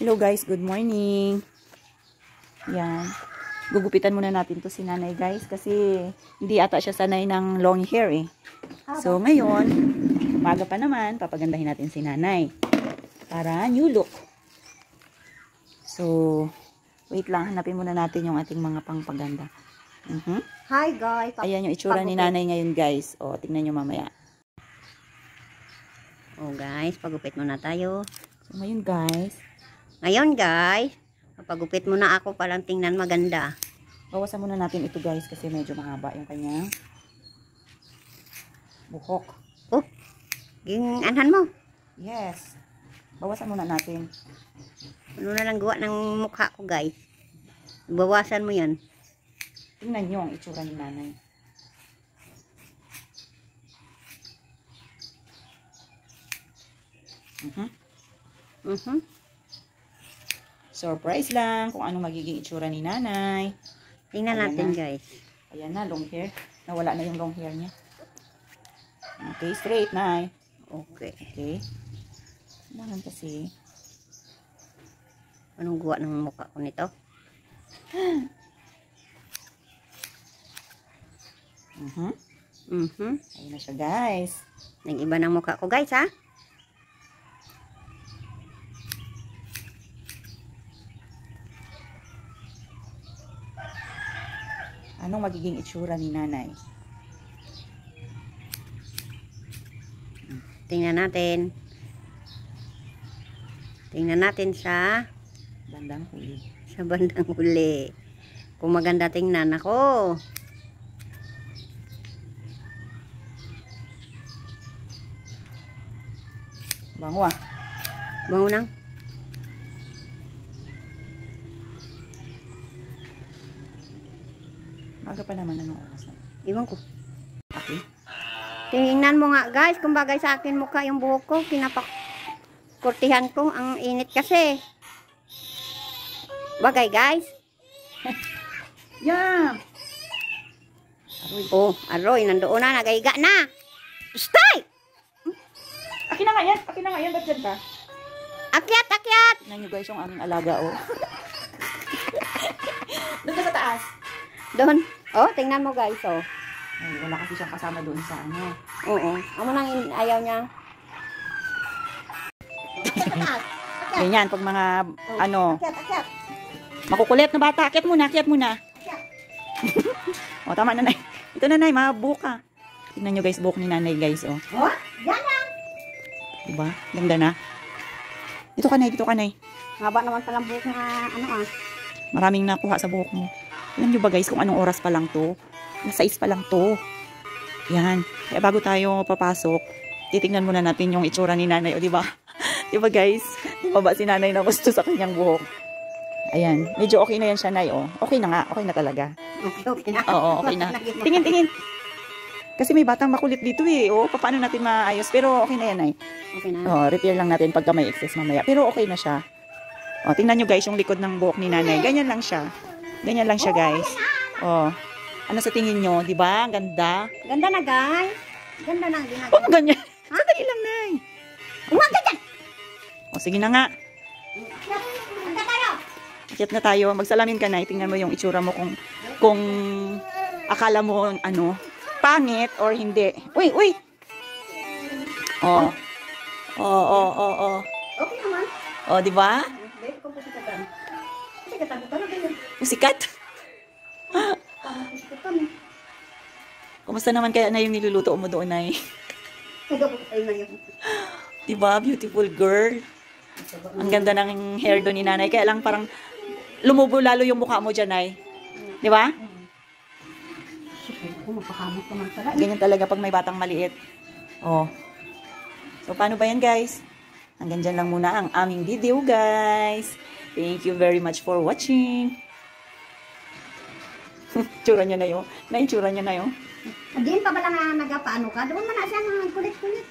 Hello guys, good morning. Yan. Gugupitan muna natin to si nanay guys kasi hindi ata siya sanay ng long hair eh. So ngayon, maga pa naman, papagandahin natin si nanay para new look. So, wait lang, hanapin muna natin yung ating mga pangpaganda. Hi guys. Ayan yung itsura ni nanay ngayon guys. O, tingnan nyo mamaya. Oh guys, pagupit muna tayo. So, ngayon guys, papagupit muna ako palang tingnan maganda. bawasan muna natin ito guys kasi medyo mahaba yung kanyang buhok. Oh, anhan mo. Yes. Bawasan muna natin. Ano na lang gawa ng mukha ko guys. Bawasan mo yan. Tingnan nyo ang itsura ni nanay. Surprise lang kung ano magiging itsura ni nanay. Tingnan natin guys. Ayan na, long hair. Nawala na yung long hair niya. Okay, straight nay. Okay. Okay. Kailangan kasi. Anong gawa ng mukha ko nito? Ayun na siya guys. Nag-iba ng mukha ko guys ha. Anong magiging itsura ni nanay? Tingnan natin. Tingnan natin sa Bandang huli. Sa bandang huli. Kung maganda tingnan ako. Bango ah. Bango nang. Maga pa naman, anong oras na? Iwan ko. Okay. Tingnan mo nga guys, kung bagay sa akin mukha yung buhok ko, kinapakurtihan ko, ang init kasi. Bagay guys. Yeah! Aroy. Oh, aroy, nandoon na, nagaiga na. Stay! Akin na nga yan, akin na nga yan, ba't dyan ka? Akyat, akyat! Tingnan nyo guys yung aming alaga oh. Doon ka sa taas. Doon. Oh, tingnan mo guys, oh. Ay, wala kasi siyang kasama doon sa ano. Oo. Amo nang ayaw niya. Ganyan, pag mga ano, Akyat, akyat. makukulit na bata, akyat muna, akyat muna. O, tama nanay. Ito nanay, mabuhok ka. Tingnan nyo guys, buhok ni nanay guys, oh. Oh, yan lang. Diba? Ganda na. Dito ka nay, dito ka nay. Haba naman palang buhok na ano ah. Maraming nakuha sa buhok mo. Alam nyo ba guys kung anong oras pa lang to? Nasa 6 pa lang to. Yan. Kaya bago tayo papasok, titingnan muna natin yung itsura ni nanay. O diba? Diba guys? Baba si nanay na gusto sa kanyang buhok. Ayan. Medyo okay na yan siya nay. Oh. Okay na nga. Okay na talaga. Okay na. Oo, okay na. Tingin, tingin. Kasi may batang makulit dito eh. O, paano natin maayos? Pero okay na yan ay. Okay na. Oh, repair lang natin pagka may excess mamaya. Pero okay na siya. O, tingnan nyo guys yung likod ng buhok ni nanay. Ganyan lang siya. Ganyan lang siya guys. Oh. Ano sa tingin nyo? Diba? Ang ganda. Ganda na guys. Ganda na ang ginagawa. Oh, ganyan. Sandali lang nay. Umaga dyan. O, sige na nga. Ganda tayo. Akyat na tayo. Magsalamin ka nay. Tingnan mo yung itsura mo kung akala mo ano, pangit or hindi. Uy, uy. Oh. Oh, oh, oh, oh. Okay naman. Oh, diba? Babe, kung pusikatan. Pusikatan ko talaga yun. Sikat. Pusikatan. Kumusta naman kaya na yung niluluto mo doon, Nay? Nagaputay na yun. Diba? Beautiful girl. Ang ganda ng hair doon ni nanay. Kaya lang parang lumubo lalo yung mukha mo dyan, Nay. Diba? Mapakamot naman pala. Ganyan talaga pag may batang maliit. Oh. So, paano ba yan, guys? Hanggang dyan lang muna ang aming video, guys. Thank you very much for watching. Tsura niya na yun. Naitsura niya na yun. Diyan pa ba lang nagapaano ka? Doon man na siya ng kulit-kulit.